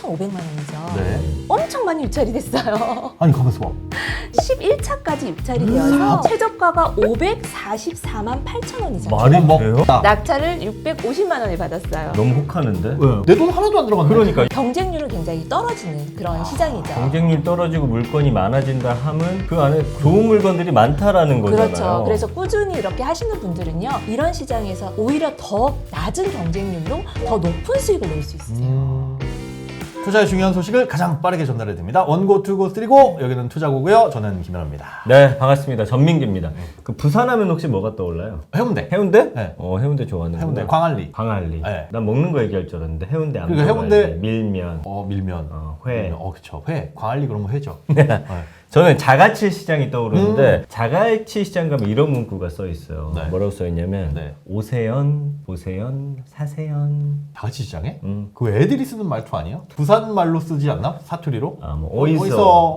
3,500만 원이죠. 네. 엄청 많이 유찰이 됐어요. 아니 가만있어 봐. 11차까지 유찰이 되어서 최저가가 544만 8천 원이잖아요. 말이 돼요? 낙찰을 650만 원에 받았어요. 너무 혹하는데? 내 돈 하나도 안 들어갔네. 그러니까 경쟁률은 굉장히 떨어지는 그런 시장이죠. 경쟁률 떨어지고 물건이 많아진다 함은 그 안에 좋은 물건들이 많다라는 거잖아요. 그렇죠. 그래서 꾸준히 이렇게 하시는 분들은요, 이런 시장에서 오히려 더 낮은 경쟁률로 더 높은 수익을 낼 수 있으세요. 투자의 중요한 소식을 가장 빠르게 전달해 드립니다. 원고, 투고, 쓰리고. 여기는 투자고고요. 저는 김현아입니다. 네, 반갑습니다. 전민기입니다. 그 부산하면 혹시 뭐가 떠올라요? 해운대. 해운대? 네. 해운대 좋아하는 해운대 광안리. 광안리. 네. 난 먹는 거 얘기할 줄 알았는데 해운대 안 그러니까 먹어야지. 해운대- 밀면. 밀면. 회. 그쵸. 회. 광안리 그러면 회죠. 저는 자갈치 시장이 떠오르는데 자갈치 시장 가면 이런 문구가 써 있어요. 네. 뭐라고 써 있냐면 네. 오세연, 보세연, 사세연. 다같이 시장에? 그거 애들이 쓰는 말투 아니에요? 부산 말로 쓰지 않나? 사투리로? 뭐 어이서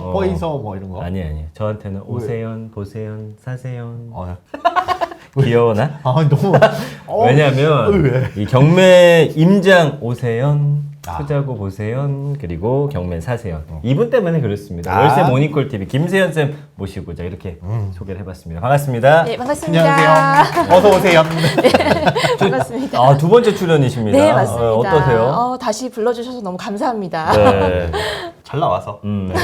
뭐 이런 거? 아니. 저한테는 오세연, 보세연, 사세연. 왜? 귀여워나? 너무. 왜냐면 왜? 이 경매 임장 오세연, 아. 투자고 보세연, 그리고 경매 사세연. 이분 때문에 그렇습니다. 아. 월세 모닝콜 TV 김세연 쌤 모시고자 이렇게 소개를 해봤습니다. 반갑습니다. 네, 반갑습니다. 안녕하세요. 어서 오세요. 반갑습니다. 두 번째 출연이십니다. 네, 맞습니다. 어떠세요? 다시 불러주셔서 너무 감사합니다. 네. 잘 나와서. 네.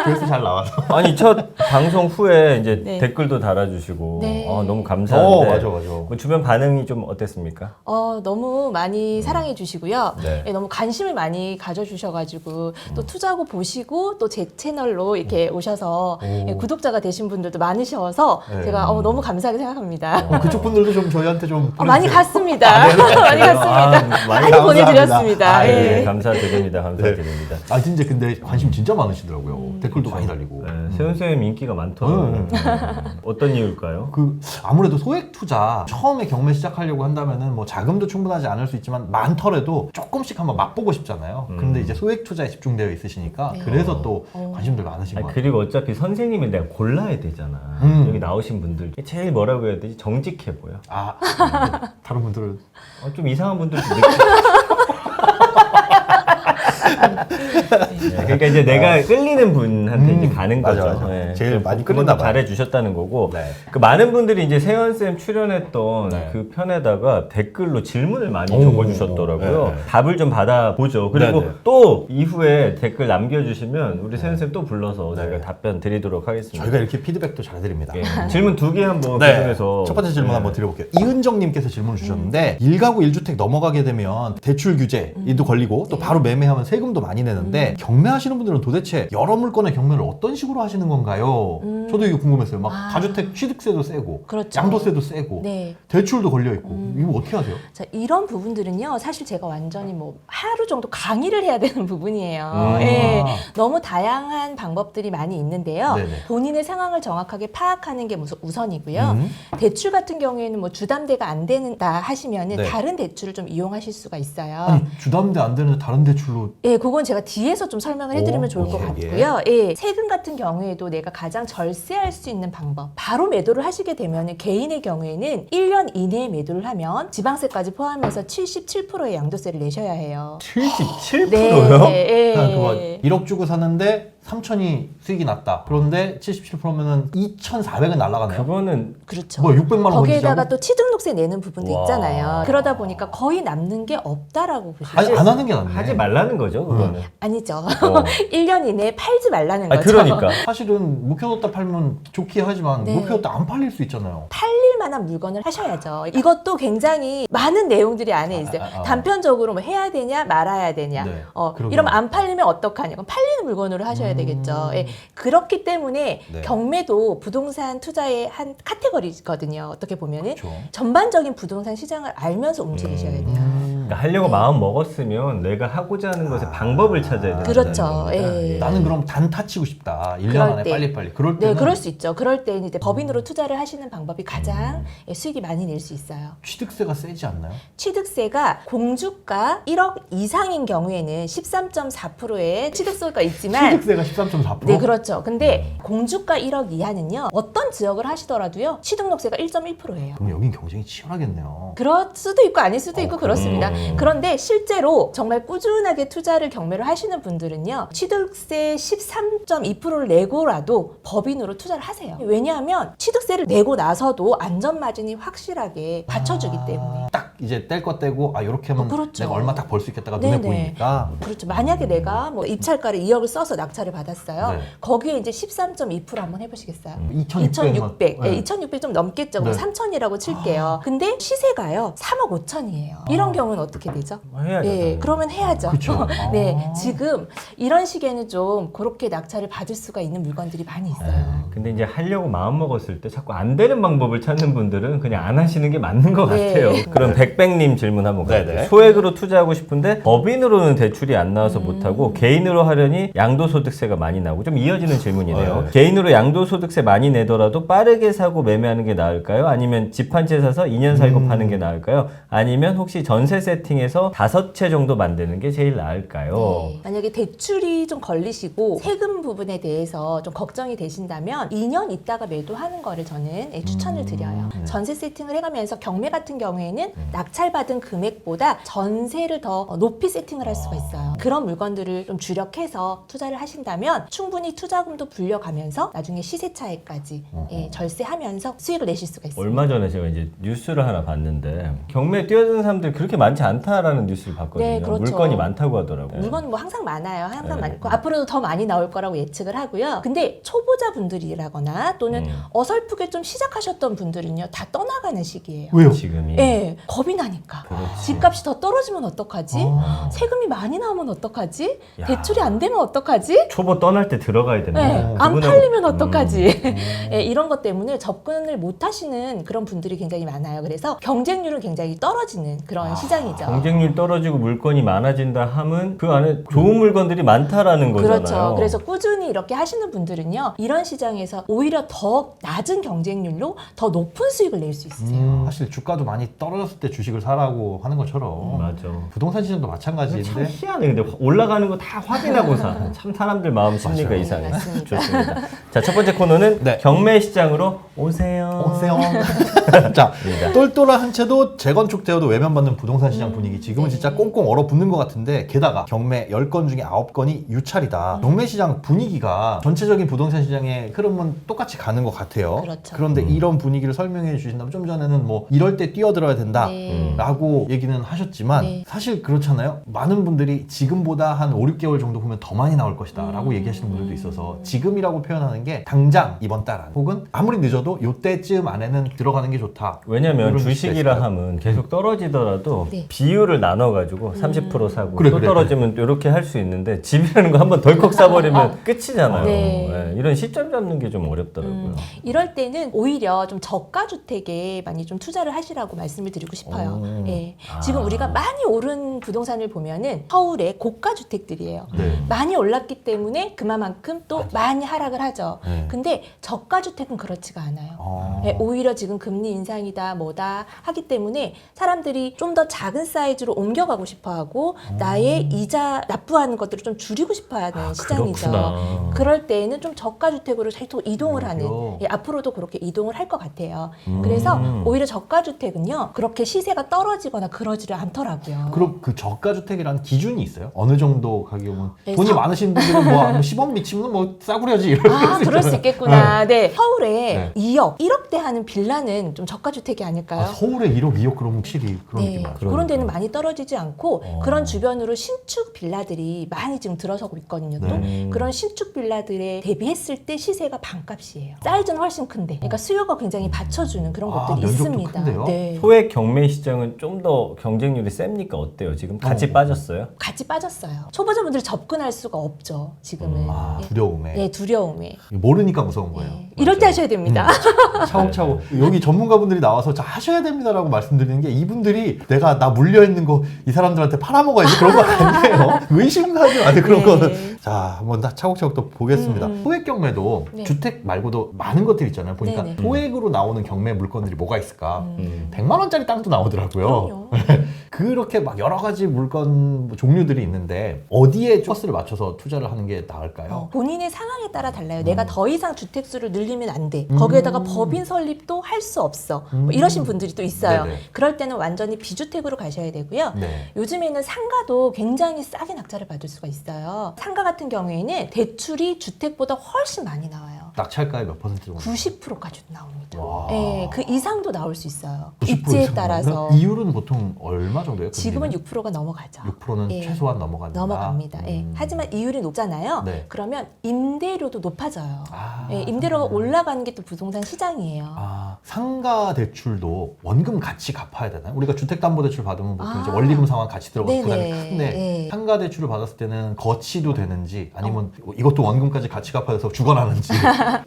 그래서 잘 나와서. 아니 첫 방송 후에 이제 네. 댓글도 달아주시고 네. 너무 감사한데 맞아. 그 주변 반응이 좀 어땠습니까? 너무 많이 사랑해 주시고요. 네. 너무 관심을 많이 가져주셔가지고 또 투자고 보시고 또 제 채널로 이렇게 오셔서 구독자가 되신 분들도 많으셔서 네. 제가 너무 감사하게 생각합니다. 그쪽 분들도 좀 저희한테 좀. 많이 보내주세요. 갔습니다. 많이 갔습니다. 많이 감사합니다. 보내드렸습니다. 네, 예. 감사드립니다. 감사드립니다. 진짜 근데 관심 진짜 많으시더라고요. 댓글도 많이 달리고. 네, 세훈 쌤 인기가 많더라고요. 어떤 이유일까요? 아무래도 소액 투자 처음에 경매 시작하려고 한다면은 뭐 자금도 충분하지 않을 수 있지만 많더라도 조금씩 한번 맛보고 싶잖아요. 근데 이제 소액 투자에 집중되어 있으시니까 네. 그래서 또 관심들 많으신 것 같아요. 그리고 어차피 선생님을 내가 골라야 되잖아. 여기 나오신 분들 제일 뭐라고 해야 되지? 정직해 보여. 다른 분들은 좀 이상한 분들도 그러니까 이제 내가 끌리는 분한테 이제 가는 거죠. 맞아. 네. 제일 많이 그분도 끌리나 봐요. 잘해주셨다는 거고. 네. 그 많은 분들이 이제 세연 쌤 출연했던 네. 그 편에다가 댓글로 질문을 많이 오, 적어주셨더라고요. 네. 답을 좀 받아보죠. 그리고 네, 네. 또 이후에 댓글 남겨주시면 우리 세연 쌤 또 불러서 네. 제가 답변 드리도록 하겠습니다. 저희가 이렇게 피드백도 잘해드립니다. 예. 질문 2개 한번 네. 그중에서 첫 번째 질문 네. 한번 드려볼게요. 이은정님께서 질문 주셨는데 1가구 1주택 넘어가게 되면 대출 규제도 걸리고 또 바로 매매하면 세금도 많이 내는데 경매하시는 분들은 도대체 여러 물건의 경매를 어떤 식으로 하시는 건가요? 저도 이거 궁금했어요. 막 다주택 취득세도 세고 그렇죠. 양도세도 세고 네. 대출도 걸려있고 이거 어떻게 하세요? 자, 이런 부분들은요, 사실 제가 완전히 뭐 하루 정도 강의를 해야 되는 부분이에요. 예. 너무 다양한 방법들이 많이 있는데요. 네네. 본인의 상황을 정확하게 파악하는 게 우선이고요. 대출 같은 경우에는 뭐 주담대가 안 된다 하시면은 네. 다른 대출을 좀 이용하실 수가 있어요. 아니 주담대 안 되는데 다른 대출로 예, 그건 제가 뒤에서 좀 설명을 해드리면 좋을 것 오케이. 같고요. 예, 세금 같은 경우에도 내가 가장 절세할 수 있는 방법. 바로 매도를 하시게 되면 개인의 경우에는 1년 이내에 매도를 하면 지방세까지 포함해서 77%의 양도세를 내셔야 해요. 77%요? 네, 그냥 예. 1억 주고 샀는데 3천이 수익이 났다. 그런데 77%면은 2,400은 날라가네요. 그거는 그렇죠. 뭐 600만 원 거기에다가 건지자고? 또 취등록세 내는 부분도 와. 있잖아요. 그러다 보니까 거의 남는 게 없다라고 보시죠. 아니 안 하는 게 낫네. 하지 말라는 거죠, 그거는. 아니죠. 어. 1년 이내에 팔지 말라는 거죠. 그러니까. 사실은 묵혀뒀다 팔면 좋긴 하지만 네. 묵혀뒀다 안 팔릴 수 있잖아요. 팔릴 만한 물건을 하셔야죠. 이것도 굉장히 많은 내용들이 안에 있어요. 단편적으로 뭐 해야 되냐 말아야 되냐. 네. 이러면 안 팔리면 어떡하냐. 그럼 팔리는 물건으로 하셔야 되겠죠. 예. 그렇기 때문에 네. 경매도 부동산 투자의 한 카테고리거든요. 어떻게 보면은 그렇죠. 전반적인 부동산 시장을 알면서 움직이셔야 돼요. 그러니까 하려고 마음 먹었으면 내가 하고자 하는 것의 방법을 찾아야 된다. 그렇죠. 예. 나는 그럼 단타 치고 싶다. 1년 그럴 안에 때. 빨리빨리. 그럴 때는 네, 그럴 수 있죠. 그럴 때는 이제 법인으로 투자를 하시는 방법이 가장 수익이 많이 낼 수 있어요. 취득세가 세지 않나요? 취득세가 공주가 1억 이상인 경우에는 13.4%의 취득세가 있지만 취득세가 13.4%? 네, 그렇죠. 근데 공주가 1억 이하는요. 어떤 지역을 하시더라도요. 취등록세가 1.1%예요. 그럼 여긴 경쟁이 치열하겠네요. 그럴 수도 있고 아닐 수도 있고 그렇습니다. 그런데 실제로 정말 꾸준하게 투자를 경매를 하시는 분들은요, 취득세 13.2%를 내고라도 법인으로 투자를 하세요. 왜냐하면 취득세를 내고 나서도 안전마진이 확실하게 받쳐주기 때문에. 딱 이제 뗄 거 떼고 이렇게 하면 그렇죠. 내가 얼마 딱 벌 수 있겠다가 눈에 네네. 보이니까. 그렇죠. 만약에 내가 뭐 입찰가를 2억을 써서 낙찰을 받았어요. 네. 거기에 이제 13.2% 한번 해보시겠어요? 2,600. 2,600. 네. 2,600 좀 넘겠죠. 그럼 네. 3,000이라고 칠게요. 근데 시세가요, 3억 5천이에요. 이런 경우는 어떻게 되죠? 해야죠. 예, 그러면 해야죠. 그쵸. 네, 지금 이런 시기에는 좀 그렇게 낙찰을 받을 수가 있는 물건들이 많이 있어요. 근데 이제 하려고 마음 먹었을 때 자꾸 안 되는 방법을 찾는 분들은 그냥 안 하시는 게 맞는 것 네. 같아요. 그럼 백백님 질문 한번 네네. 갈게요. 소액으로 투자하고 싶은데 법인으로는 대출이 안 나와서 못하고 개인으로 하려니 양도소득세가 많이 나오고 좀 이어지는 질문이네요. 네. 개인으로 양도소득세 많이 내더라도 빠르게 사고 매매하는 게 나을까요? 아니면 집 한 채 사서 2년 살고 파는 게 나을까요? 아니면 혹시 전세 세팅해서 5채 정도 만드는 게 제일 나을까요? 네. 만약에 대출이 좀 걸리시고 세금 부분에 대해서 좀 걱정이 되신다면 2년 있다가 매도하는 거를 저는 추천을 드려요. 전세 세팅을 해가면서 경매 같은 경우에는 낙찰받은 금액보다 전세를 더 높이 세팅을 할 수가 있어요. 그런 물건들을 좀 주력해서 투자를 하신다면 충분히 투자금도 불려가면서 나중에 시세 차익까지 절세하면서 수익을 내실 수가 있습니다. 얼마 전에 제가 이제 뉴스를 하나 봤는데 경매에 뛰어드는 사람들이 그렇게 많지 않다라는 뉴스를 봤거든요. 네, 그렇죠. 물건이 많다고 하더라고요. 물건은 뭐 항상 많아요. 항상 네. 많고 앞으로도 더 많이 나올 거라고 예측을 하고요. 근데 초보자분들이라거나 또는 어설프게 좀 시작하셨던 분들은요, 다 떠나가는 시기예요. 왜요? 지금이 예, 겁이 나니까. 그렇지. 집값이 더 떨어지면 어떡하지? 세금이 많이 나오면 어떡하지? 대출이 안 되면 어떡하지? 초보 떠날 때 들어가야 된다. 네, 안 그분하고- 팔리면 어떡하지? 예, 이런 것 때문에 접근을 못 하시는 그런 분들이 굉장히 많아요. 그래서 경쟁률은 굉장히 떨어지는 그런 시장이죠. 경쟁률 떨어지고 물건이 많아진다 함은 그 안에 좋은 물건들이 많다라는 거잖아요. 그렇죠. 그래서 꾸준히 이렇게 하시는 분들은요, 이런 시장에서 오히려 더 낮은 경쟁률로 더 높은 수익을 낼 수 있어요. 사실 주가도 많이 떨어졌을 때 주식을 사라고 하는 것처럼 맞아. 부동산 시장도 참 마찬가지인데 희한해. 근데 올라가는 거 다 확인하고 사. 참 사람들 마음 심리가 맞아요. 이상해. 네, 맞습니다. 좋습니다. 자, 첫 번째 코너는 네. 경매 시장으로 오세요. 오세요. 자, 똘똘한 한 채도 재건축되어도 외면받는 부동산 시장 분위기. 지금은 네. 진짜 꽁꽁 얼어붙는 것 같은데, 게다가 경매 10건 중에 9건이 유찰이다. 경매 시장 분위기가 전체적인 부동산 시장의 흐름은 똑같이 가는 것 같아요. 그렇죠. 그런데 이런 분위기를 설명해 주신다면, 좀 전에는 뭐 이럴 때 뛰어들어야 된다 네. 라고 얘기는 하셨지만 네. 사실 그렇잖아요. 많은 분들이 지금보다 한 5, 6개월 정도 보면 더 많이 나올 것이다 라고 얘기하시는 분들도 있어서, 지금이라고 표현하는 게 당장 이번 달 안, 혹은 아무리 늦어도 요때쯤 안에는 들어가는 게 좋다. 왜냐면 이런 주식이라 시대였어요. 하면 계속 떨어지더라도 네. 비율을 나눠가지고 30% 사고 그래, 또 그래, 떨어지면 이렇게 할 수 있는데 집이라는 거 한번 덜컥 사버리면 끝이잖아요. 네. 네, 이런 시점 잡는 게 좀 어렵더라고요. 이럴 때는 오히려 좀 저가 주택에 많이 좀 투자를 하시라고 말씀을 드리고 싶어요. 오. 예. 지금 우리가 많이 오른 부동산을 보면은 서울의 고가 주택들이에요. 네. 많이 올랐기 때문에 그만큼 또 많이 하락을 하죠. 네. 근데 저가 주택은 그렇지가 않아요. 어. 예, 오히려 지금 금리 인상이다 뭐다 하기 때문에 사람들이 좀 더 작은 사이즈로 옮겨가고 싶어하고 나의 이자 납부하는 것들을 좀 줄이고 싶어하는 시장이죠. 그렇구나. 그럴 때에는 좀 저가 주택으로 계속 이동을 하는, 그렇죠. 예, 앞으로도 그렇게 이동을 할 것 같아요. 그래서 오히려 저가 주택은요, 그렇게 시세가 떨어지거나 그러지를 않더라고요. 그럼 그 저가 주택이라는 기준이 있어요? 어느 정도 가격은? 네, 돈이 서- 많으신 분들은 뭐 10억 미치면 뭐 싸구려지 이럴 아, 수 그럴 수 있잖아요. 있겠구나. 네. 서울에 네. 2억, 1억대 하는 빌라는 좀 저가 주택이 아닐까요? 아, 서울에 1억, 2억 그러면 확실히 그런 네, 느낌 나죠. 그런 데는 많이 떨어지지 않고 어. 그런 주변으로 신축 빌라들이 많이 지금 들어서고 있거든요. 또 네. 그런 신축 빌라들에 대비했을 때 시세가 반값이에요. 사이즈는 훨씬 큰데, 그러니까 수요가 굉장히 받쳐주는 그런 아, 것들이 면적도 있습니다. 큰데요? 네. 소액 경매 시장은 좀 더 경쟁률이 셉니까? 어때요? 지금 같이 빠졌어요? 같이 빠졌어요. 초보자분들이 접근할 수가 없죠. 지금은. 아, 예. 두려움에. 네, 두려움에. 모르니까 무서운 거예요. 네. 이럴 때 하셔야 됩니다. 차곡차곡 여기 전문가분들이 나와서 자, 하셔야 됩니다라고 말씀드리는 게, 이분들이 내가 나 물려 있는 거 이 사람들한테 팔아먹어야지 그런 거 아니에요. 의심하지 마세요. 그런 네. 거는 자, 한번 다 차곡차곡 또 보겠습니다. 소액 경매도 네. 주택 말고도 많은 것들이 있잖아요. 보니까 네네. 소액으로 나오는 경매 물건들이 뭐가 있을까? 100만 원짜리 땅도 나오더라고요. 그럼요. 그렇게 막 여러 가지 물건 종류들이 있는데 어디에 코스를 맞춰서 투자를 하는 게 나을까요? 본인의 상황에 따라 달라요. 내가 더 이상 주택수를 늘리면 안 돼. 거기에다가 법인 설립도 할 수 없어. 뭐 이러신 분들이 또 있어요. 네네. 그럴 때는 완전히 비주택으로 가셔야 되고요. 네. 요즘에는 상가도 굉장히 싸게 낙찰을 받을 수가 있어요. 상가 같은 경우에는 대출이 주택보다 훨씬 많이 나와요. 낙찰가의 몇 퍼센트 정도? 90%까지도 나옵니다. 와. 네, 그 이상도 나올 수 있어요. 90% 입지에 이상 따라서. 나오면 이율은 보통 얼마 정도예요? 지금은 6%가 넘어가죠. 6%는 예. 최소한 넘어간다. 넘어갑니다. 예. 하지만 이율이 높잖아요. 네. 그러면 임대료도 높아져요. 아. 예, 임대료가 올라가는 게 또 부동산 시장이에요. 아, 상가 대출도 원금 같이 갚아야 되나요? 우리가 주택담보대출 받으면 보통 이제 아. 원리금 상환 같이 들어가서 네네. 부담이 큰데 네. 상가 대출을 받았을 때는 거치도 되는지 아니면 이것도 원금까지 같이 갚아야 돼서 죽어나는지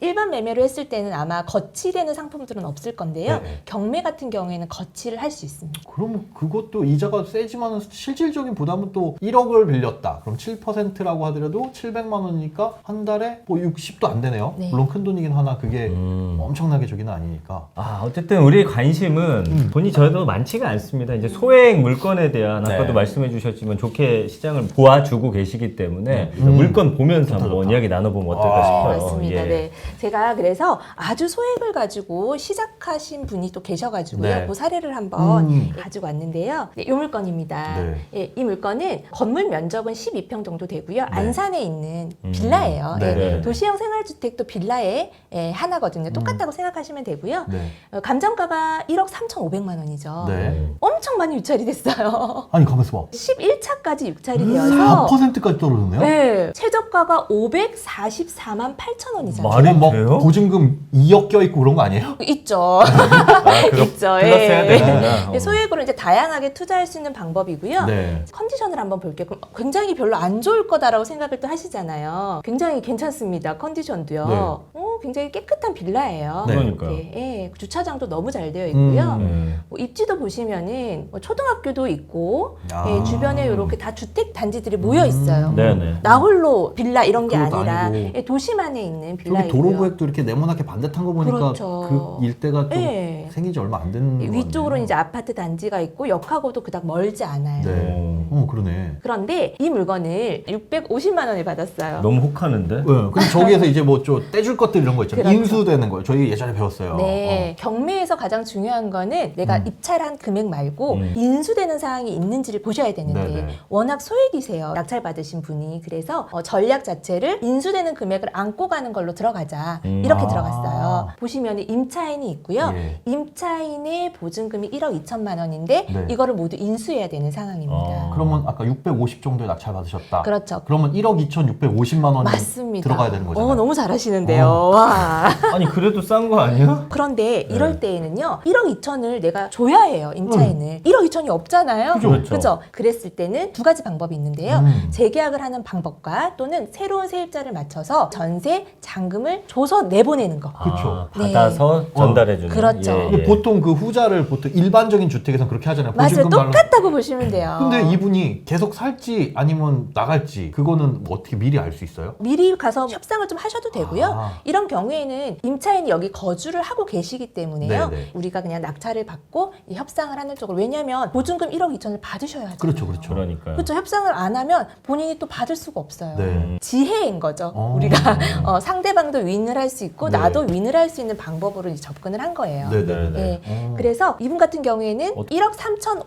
일반 매매로 했을 때는 아마 거치되는 상품들은 없을 건데요. 네. 경매 같은 경우에는 거치를 할 수 있습니다. 그럼 그것도 이자가 세지만 실질적인 부담은 또 1억을 빌렸다. 그럼 7%라고 하더라도 700만 원이니까 한 달에 뭐 60도 안 되네요. 네. 물론 큰 돈이긴 하나 그게 엄청나게 저기는 아니니까. 아, 어쨌든 우리의 관심은 돈이 저도 많지가 않습니다. 이제 소액 물건에 대한 네. 아까도 말씀해 주셨지만 좋게 시장을 보아주고 계시기 때문에 물건 보면서 좋다, 한번 좋다. 이야기 나눠보면 어떨까 아, 싶어요. 맞습니다. 예. 네. 제가 그래서 아주 소액을 가지고 시작하신 분이 또 계셔가지고요. 네. 그 사례를 한번 음. 가지고 왔는데요. 네, 이 물건입니다. 네. 예, 이 물건은 건물 면적은 12평 정도 되고요. 안산에 있는 음. 빌라예요. 네, 예, 네. 도시형 생활주택도 빌라의 하나거든요. 똑같다고 생각하시면 되고요. 네. 감정가가 1억 3,500만 원이죠. 네. 엄청 많이 유찰이 됐어요. 아니 가만있어 봐. 11차까지 유찰이 되어서 4%까지 떨어졌네요? 네, 최저가가 544만 8천 원이잖아요. 말이 막 돼요? 보증금 2억 껴있고 그런 거 아니에요? 있죠. 아, 그거 있죠. 플러스 해야 되는구나. 예, 소액으로 이제 다양하게 투자할 수 있는 방법이고요. 네. 컨디션을 한번 볼게요. 그럼 굉장히 별로 안 좋을 거다라고 생각을 또 하시잖아요. 굉장히 괜찮습니다. 컨디션도요. 네. 굉장히 깨끗한 빌라예요. 네. 그러니까요. 예, 주차장도 너무 잘 되어 있고요. 네. 뭐 입지도 보시면은 뭐 초등학교도 있고 아. 예, 주변에 이렇게 다 주택 단지들이 모여 있어요. 네네. 나홀로 빌라 이런 게 그것도 아니라 아니고. 예, 도심안에 있는 저기 빌라이고요. 도로구획도 이렇게 네모나게 반듯한 거 보니까 그렇죠. 그 일대가 좀 네. 생긴 지 얼마 안 된 거 위쪽으로는 이제 아파트 단지가 있고 역하고도 그닥 멀지 않아요. 네. 그러네. 그런데 이 물건을 650만 원에 받았어요. 너무 혹하는데? 네. 근데 저기에서 이제 뭐 좀 떼줄 것들 이런 거 있잖아요. 그렇죠. 인수되는 거예요. 저희 예전에 배웠어요. 네, 경매에서 가장 중요한 거는 내가 입찰한 금액 말고 인수되는 사항이 있는지를 보셔야 되는데 네네. 워낙 소액이세요. 낙찰 받으신 분이. 그래서 전략 자체를 인수되는 금액을 안고 가는 걸로 들어가자. 이렇게 아. 들어갔어요. 보시면 임차인이 있고요. 예. 임차인의 보증금이 1억 2천만 원인데 네. 이거를 모두 인수해야 되는 상황입니다. 그러면 아까 650 정도에 낙찰 받으셨다. 그렇죠. 그러면 1억 2,650만 원이 맞습니다. 들어가야 되는 거잖아요. 너무 잘하시는데요. 와. 아니 그래도 싼 거 아니야? 그런데 이럴 때에는요, 1억 2천을 내가 줘야 해요, 임차인을. 1억 2천이 없잖아요. 그죠. 그죠? 그랬을 때는 두 가지 방법이 있는데요. 재계약을 하는 방법과 또는 새로운 세입자를 맞춰서 전세, 잔금을 줘서 내보내는 거. 그쵸. 아, 받아서 전달해주는. 그렇죠. 근데 보통 그 후자를 보통 일반적인 주택에서는 그렇게 하잖아요. 맞아요. 보증금 달라고. 똑같다고 보시면 돼요. 근데 이분이 계속 살지 아니면 나갈지 그거는 뭐 어떻게 미리 알 수 있어요? 미리 가서 협상을 좀 하셔도 되고요. 아. 이런 경우에는 임차인이 여기 거주를 하고 계시기 때문에요. 네네. 우리가 그냥 낙찰을 받고 이 협상을 하는 쪽으로. 왜냐하면 보증금 1억 2천을 받으셔야 하잖아요. 그렇죠, 그렇죠. 그러니까요. 그렇죠. 협상을 안 하면 본인이 또 받을 수가 없어요. 네. 지혜인 거죠. 어. 우리가 상대방도 윈을 할 수 있고 네. 나도 윈을 할 수 있는 방법으로 이제 접근을 한 거예요. 네네네. 네. 그래서 이분 같은 경우에는 1억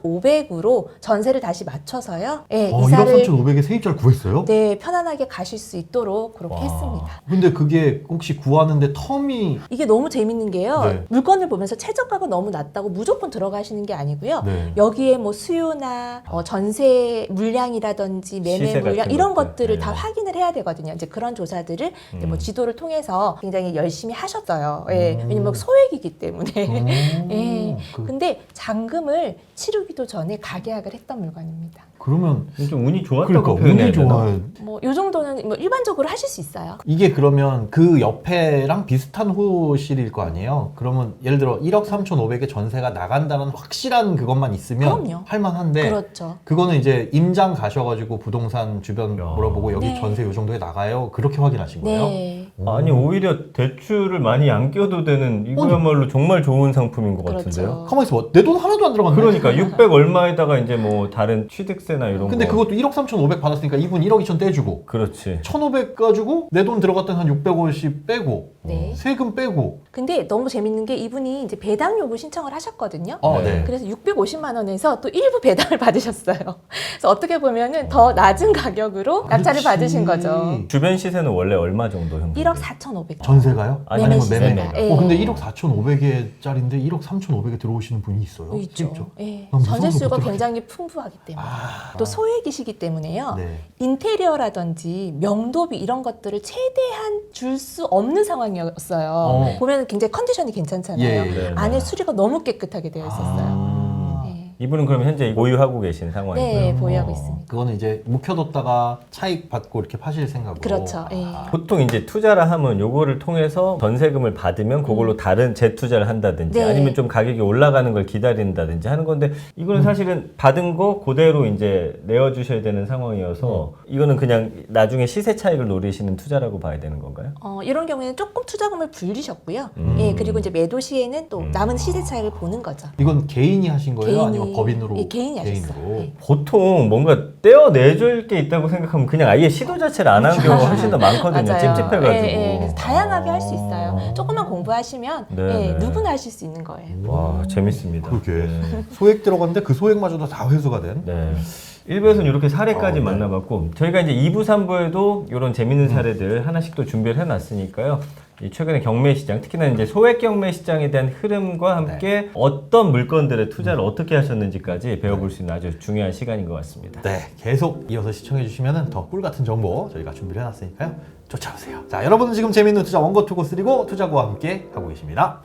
3,500으로 전세를 다시 맞춰서요. 네, 1억 이사를 3,500에 세입자를 구했어요? 네, 편안하게 가실 수 있도록 그렇게 와. 했습니다. 근데 그게 혹시 구하는데 텀이 이게 너무 재밌는 게요. 네. 물건을 보면서 최저가가 너무 낮다고 무조건 들어가시는 게 아니고요. 네. 여기에 뭐 수요나 전세 물량이라든지 매매 시세 물량 같은 이런 것들. 것들을 네. 다 확인을 해야 되거든요. 이제 그런 조사들을 이제 뭐 지도를 통해서 굉장히 열심히 하셨어요. 예. 왜냐면 소액이기 때문에. 예. 근데 잔금을 치르기도 전에 가계약을 했던 물건입니다. 그러면 좀 운이 좋았다고 그러니까 표현해야 운이 되나? 좋아요. 뭐 요 정도는 뭐 일반적으로 하실 수 있어요. 이게 그러면 그 옆에랑 비슷한 호실일 거 아니에요? 그러면 예를 들어 1억 3,500에 전세가 나간다는 확실한 그것만 있으면 그럼요. 할만한데 그렇죠. 그거는 이제 임장 가셔가지고 부동산 주변 야. 물어보고 여기 네. 전세 요 정도에 나가요? 그렇게 확인하신 거예요? 네. 아니 오히려 대출을 많이 안 껴도 되는 이거야말로 정말 좋은 상품인 것 그렇죠. 같은데요. 가만히 있어. 내 돈 하나도 안 들어갔네. 그러니까 600 얼마에다가 이제 뭐 다른 취득세나 이런 근데 거. 그것도 1억 3,500 받았으니까 이분 1억 2천 떼주고 그렇지. 1,500 가지고 내 돈 들어갔던 한 650 빼고 네. 세금 빼고 근데 너무 재밌는 게 이분이 이제 배당 요구 신청을 하셨거든요. 네. 네. 그래서 650만 원에서 또 일부 배당을 받으셨어요. 그래서 어떻게 보면은 더 낮은 가격으로 낙찰을 그렇지. 받으신 거죠. 주변 시세는 원래 얼마 정도 형성? 1억 4,500. 전세가요? 아니, 매매 아니면 매매? 시세가. 예. 근데 1억 4,500에짜리인데 1억 3,500에 들어오시는 분이 있어요? 있죠. 진짜? 예. 난 무서워서 전세수요가 못 들어가겠- 굉장히 풍부하기 때문에. 아. 또 소액이시기 때문에요. 네. 인테리어라든지 명도비 이런 것들을 최대한 줄 수 없는 상황이었어요. 보면 굉장히 컨디션이 괜찮잖아요. 예, 네, 안에 수리가 너무 깨끗하게 되어 있었어요. 네. 이분은 그럼 현재 보유하고 계신 상황이고요. 네, 보유하고 있습니다. 그거는 이제 묵혀뒀다가 차익 받고 이렇게 파실 생각으로. 그렇죠. 예. 보통 이제 투자라 하면 요거를 통해서 전세금을 받으면 그걸로 다른 재투자를 한다든지 네. 아니면 좀 가격이 올라가는 걸 기다린다든지 하는 건데 이거는 사실은 받은 거 그대로 이제 내어주셔야 되는 상황이어서 이거는 그냥 나중에 시세 차익을 노리시는 투자라고 봐야 되는 건가요? 이런 경우에는 조금 투자금을 불리셨고요. 예, 그리고 이제 매도 시에는 또 남은 시세 차익을 보는 거죠. 이건 개인이 하신 거예요? 개인이- 아니면 법인으로? 예, 개인이 하셨어요. 개인으로? 예. 보통 뭔가 떼어내줄 게 있다고 생각하면 그냥 아예 시도 자체를 안 하는 경우가 훨씬 더 많거든요. 맞아요. 찝찝해가지고. 예, 예. 그래서 다양하게 할 수 있어요. 조금만 공부하시면 네, 예, 네. 누구나 하실 수 있는 거예요. 와 재밌습니다. 그러게. 네. 소액 들어갔는데 그 소액마저도 다 회수가 된? 네. 1부에서는 이렇게 사례까지 네. 만나봤고 저희가 이제 2부, 3부에도 이런 재밌는 사례들 하나씩 또 준비를 해놨으니까요. 이 최근에 경매 시장, 특히나 이제 소액 경매 시장에 대한 흐름과 함께 어떤 물건들의 투자를 어떻게 하셨는지까지 배워볼 수 있는 아주 중요한 시간인 것 같습니다. 네, 계속 이어서 시청해주시면 더 꿀 같은 정보 저희가 준비를 해놨으니까요. 쫓아오세요. 자, 여러분은 지금 재밌는 투자 원고 투고 쓰리고 투자고와 함께 하고 계십니다.